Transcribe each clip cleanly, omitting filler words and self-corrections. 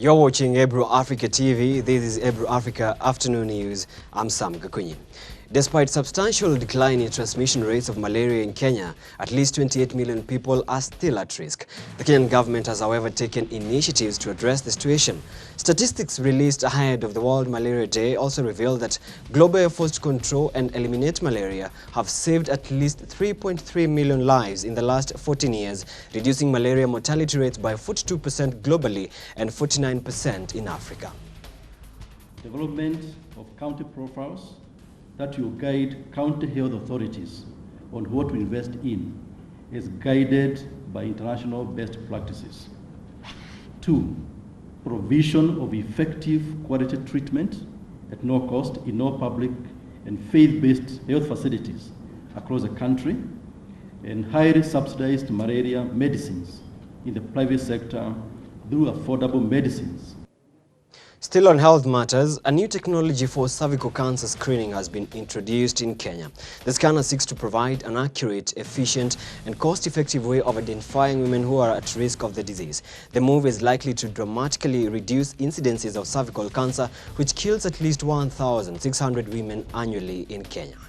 You're watching Ebro Africa TV. This is Ebro Africa Afternoon News. I'm Sam Gakunyi. Despite substantial decline in transmission rates of malaria in Kenya, at least 28 million people are still at risk. The Kenyan government has, however, taken initiatives to address the situation. Statistics released ahead of the World Malaria Day also reveal that global efforts to control and eliminate malaria have saved at least 3.3 million lives in the last 14 years, reducing malaria mortality rates by 42% globally and 49% in Africa. Development of county profiles that will guide county health authorities on what to invest in is guided by international best practices. 2, provision of effective quality treatment at no cost in all public and faith-based health facilities across the country, and highly subsidized malaria medicines in the private sector through affordable medicines. Still on health matters, a new technology for cervical cancer screening has been introduced in Kenya. The scanner seeks to provide an accurate, efficient and cost-effective way of identifying women who are at risk of the disease. The move is likely to dramatically reduce incidences of cervical cancer, which kills at least 1,600 women annually in Kenya.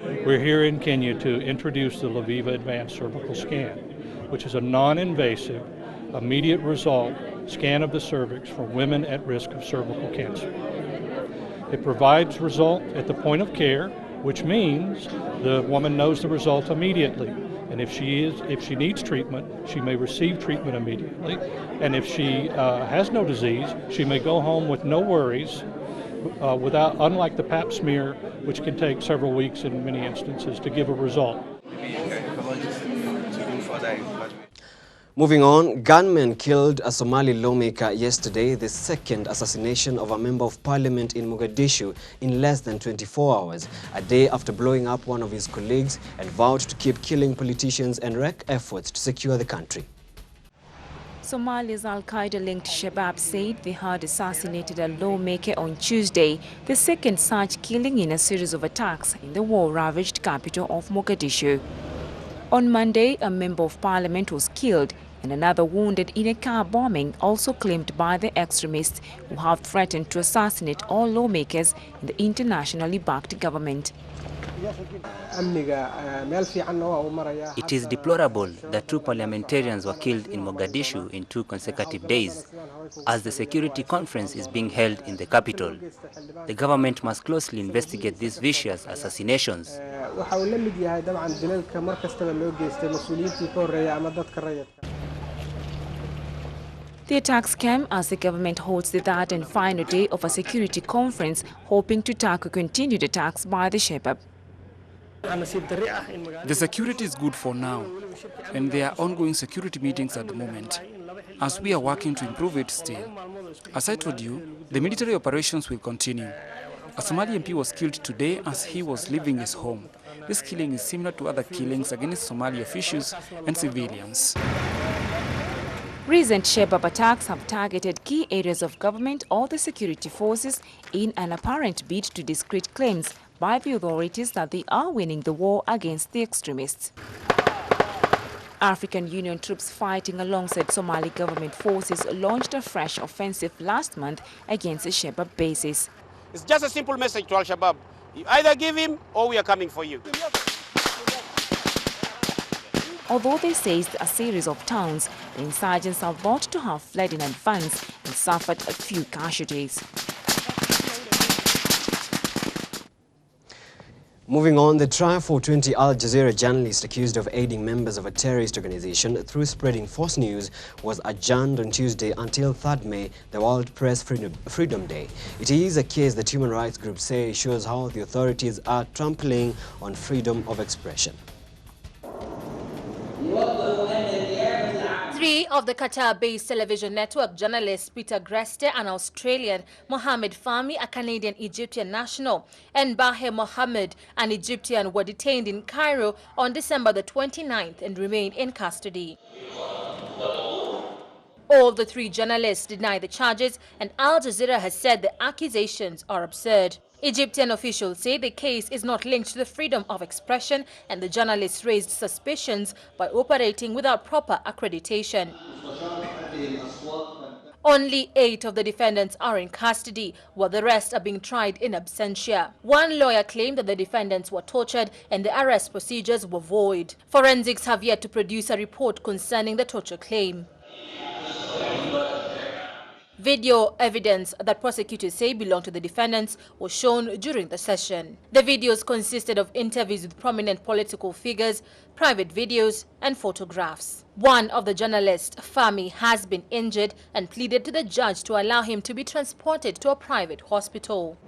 We're here in Kenya to introduce the Laviva Advanced Cervical Scan, which is a non-invasive, immediate result scan of the cervix for women at risk of cervical cancer. It provides result at the point of care, which means the woman knows the result immediately. And if she needs treatment, she may receive treatment immediately. And if she has no disease, she may go home with no worries, unlike the pap smear, which can take several weeks in many instances to give a result. Moving on, gunmen killed a Somali lawmaker yesterday, the second assassination of a member of parliament in Mogadishu in less than 24 hours, a day after blowing up one of his colleagues and vowed to keep killing politicians and wreck efforts to secure the country. Somalia's Al-Qaeda-linked Shabab said they had assassinated a lawmaker on Tuesday, the second such killing in a series of attacks in the war-ravaged capital of Mogadishu. On Monday, a member of parliament was killed and another wounded in a car bombing also claimed by the extremists who have threatened to assassinate all lawmakers in the internationally backed government. It is deplorable that 2 parliamentarians were killed in Mogadishu in 2 consecutive days, as the security conference is being held in the capital. The government must closely investigate these vicious assassinations. The attacks came as the government holds the third and final day of a security conference, hoping to tackle continued attacks by the Shabab. The security is good for now, and there are ongoing security meetings at the moment, as we are working to improve it still. As I told you, the military operations will continue. A Somali MP was killed today as he was leaving his home. This killing is similar to other killings against Somali officials and civilians. Recent Shabab attacks have targeted key areas of government or the security forces in an apparent bid to discredit claims by the authorities that they are winning the war against the extremists. African Union troops fighting alongside Somali government forces launched a fresh offensive last month against the Shabab bases. It's just a simple message to Al-Shabaab. You either give him or we are coming for you. Although they seized a series of towns, the insurgents are thought to have fled in advance and suffered a few casualties. Moving on, the trial for 20 Al Jazeera journalists accused of aiding members of a terrorist organization through spreading false news was adjourned on Tuesday until 3rd May, the World Press Freedom Day. It is a case that human rights groups say shows how the authorities are trampling on freedom of expression. 3 of the Qatar-based television network journalists, Peter Greste, an Australian, Mohamed Fahmy, a Canadian-Egyptian national, and Bahe Mohammed, an Egyptian, were detained in Cairo on December the 29th and remain in custody. All the 3 journalists deny the charges, and Al Jazeera has said the accusations are absurd. Egyptian officials say the case is not linked to the freedom of expression, and the journalists raised suspicions by operating without proper accreditation. Only 8 of the defendants are in custody, while the rest are being tried in absentia. One lawyer claimed that the defendants were tortured and the arrest procedures were void. Forensics have yet to produce a report concerning the torture claim. Video evidence that prosecutors say belonged to the defendants was shown during the session. The videos consisted of interviews with prominent political figures, private videos, and photographs. One of the journalists, Fami, has been injured and pleaded to the judge to allow him to be transported to a private hospital.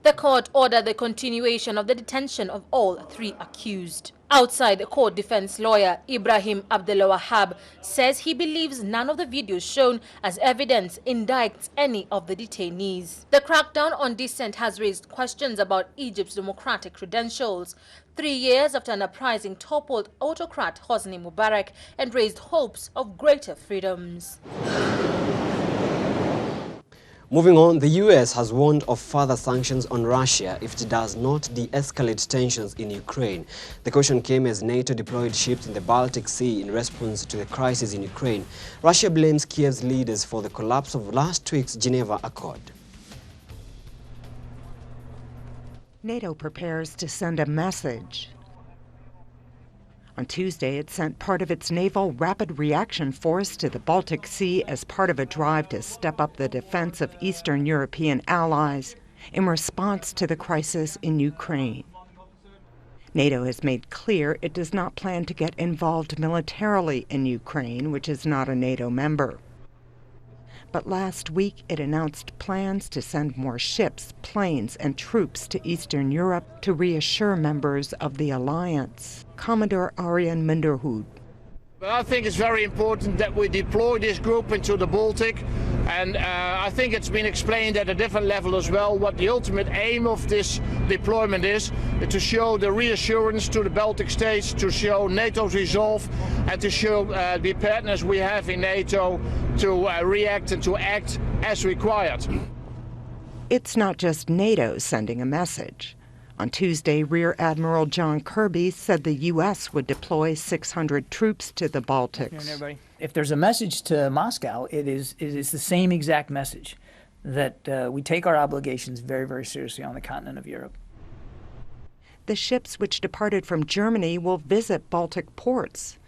The court ordered the continuation of the detention of all 3 accused. Outside the court, defense lawyer Ibrahim Abdelwahab says he believes none of the videos shown as evidence indicts any of the detainees. The crackdown on dissent has raised questions about Egypt's democratic credentials. 3 years after an uprising toppled autocrat Hosni Mubarak and raised hopes of greater freedoms. Moving on, the US has warned of further sanctions on Russia if it does not de-escalate tensions in Ukraine. The caution came as NATO deployed ships in the Baltic Sea in response to the crisis in Ukraine. Russia blames Kiev's leaders for the collapse of last week's Geneva Accord. NATO prepares to send a message. On Tuesday, it sent part of its naval rapid reaction force to the Baltic Sea as part of a drive to step up the defense of Eastern European allies in response to the crisis in Ukraine. NATO has made clear it does not plan to get involved militarily in Ukraine, which is not a NATO member. But last week, it announced plans to send more ships, planes, and troops to Eastern Europe to reassure members of the alliance. Commodore Arjen Minderhoed. Well, I think it's very important that we deploy this group into the Baltic, and I think it's been explained at a different level as well what the ultimate aim of this deployment is, to show the reassurance to the Baltic states, to show NATO's resolve, and to show the partners we have in NATO to react and to act as required. It's not just NATO sending a message. On Tuesday, Rear Admiral John Kirby said the U.S. would deploy 600 troops to the Baltics. If there's a message to Moscow, it is the same exact message, that we take our obligations very, very seriously on the continent of Europe. The ships which departed from Germany will visit Baltic ports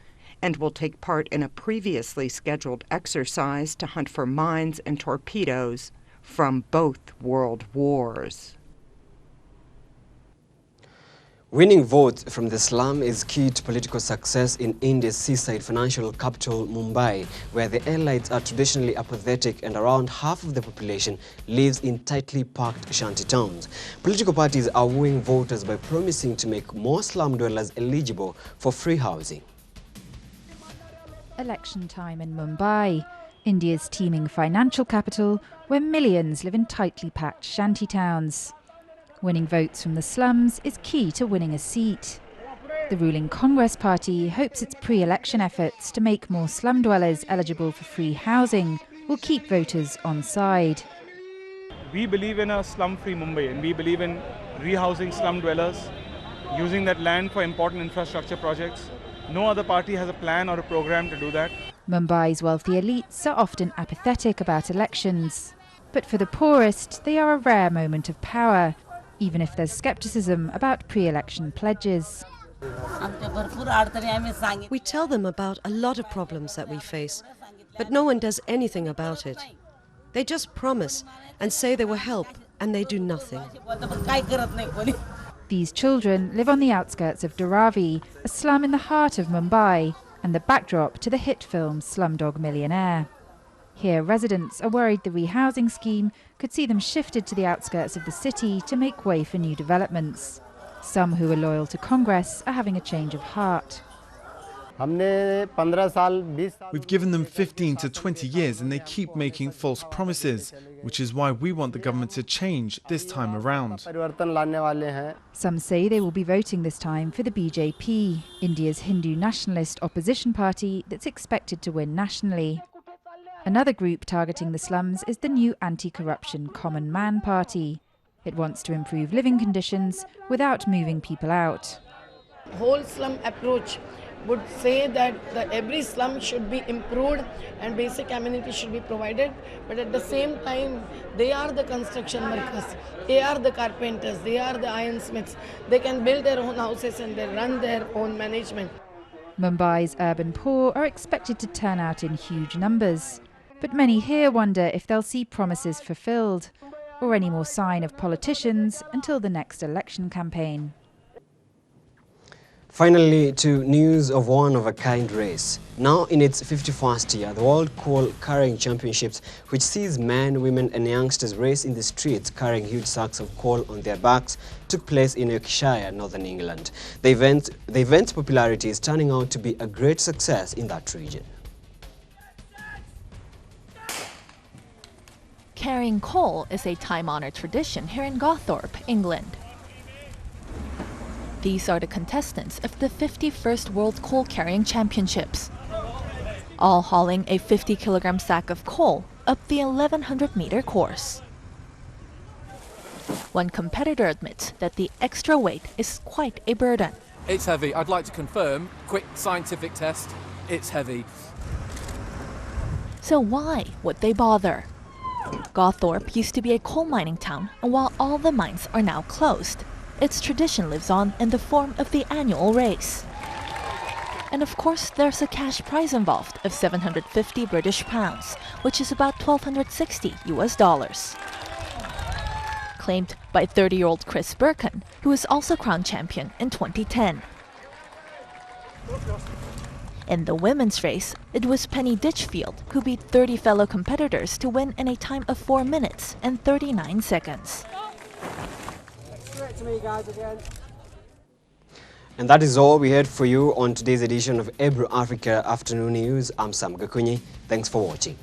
and will take part in a previously scheduled exercise to hunt for mines and torpedoes from both world wars. Winning votes from the slum is key to political success in India's seaside financial capital, Mumbai, where the elites are traditionally apathetic and around half of the population lives in tightly packed shanty towns. Political parties are wooing voters by promising to make more slum dwellers eligible for free housing. Election time in Mumbai, India's teeming financial capital, where millions live in tightly packed shanty towns. Winning votes from the slums is key to winning a seat. The ruling Congress party hopes its pre-election efforts to make more slum dwellers eligible for free housing will keep voters on side. We believe in a slum-free Mumbai, and we believe in rehousing slum dwellers, using that land for important infrastructure projects. No other party has a plan or a program to do that. Mumbai's wealthy elites are often apathetic about elections. But for the poorest, they are a rare moment of power, even if there's skepticism about pre-election pledges. We tell them about a lot of problems that we face, but no one does anything about it. They just promise and say they will help, and they do nothing. These children live on the outskirts of Dharavi, a slum in the heart of Mumbai, and the backdrop to the hit film Slumdog Millionaire. Here, residents are worried the rehousing scheme could see them shifted to the outskirts of the city to make way for new developments. Some who are loyal to Congress are having a change of heart. We've given them 15 to 20 years and they keep making false promises, which is why we want the government to change this time around. Some say they will be voting this time for the BJP, India's Hindu nationalist opposition party that's expected to win nationally. Another group targeting the slums is the new anti-corruption Common Man Party. It wants to improve living conditions without moving people out. Whole slum approach would say that every slum should be improved and basic amenities should be provided, but at the same time, they are the construction workers, they are the carpenters, they are the ironsmiths. They can build their own houses and they run their own management. Mumbai's urban poor are expected to turn out in huge numbers, but many here wonder if they'll see promises fulfilled or any more sign of politicians until the next election campaign. Finally, to news of one-of-a-kind race. Now in its 51st year, the World Coal Carrying Championships, which sees men, women and youngsters race in the streets carrying huge sacks of coal on their backs, took place in Yorkshire, Northern England. The event's popularity is turning out to be a great success in that region. Carrying coal is a time-honored tradition here in Gawthorpe, England. These are the contestants of the 51st World Coal Carrying Championships, all hauling a 50-kilogram sack of coal up the 1,100-meter course. One competitor admits that the extra weight is quite a burden. It's heavy. I'd like to confirm, quick scientific test, it's heavy. So why would they bother? Gawthorpe used to be a coal mining town, and while all the mines are now closed, its tradition lives on in the form of the annual race. And of course, there's a cash prize involved of 750 British pounds, which is about $1,260 US. Claimed by 30-year-old Chris Birkin, who was also crowned champion in 2010. In the women's race, it was Penny Ditchfield who beat 30 fellow competitors to win in a time of 4 minutes and 39 seconds. And that is all we had for you on today's edition of Ebru Africa Afternoon News. I'm Sam Gakunyi. Thanks for watching.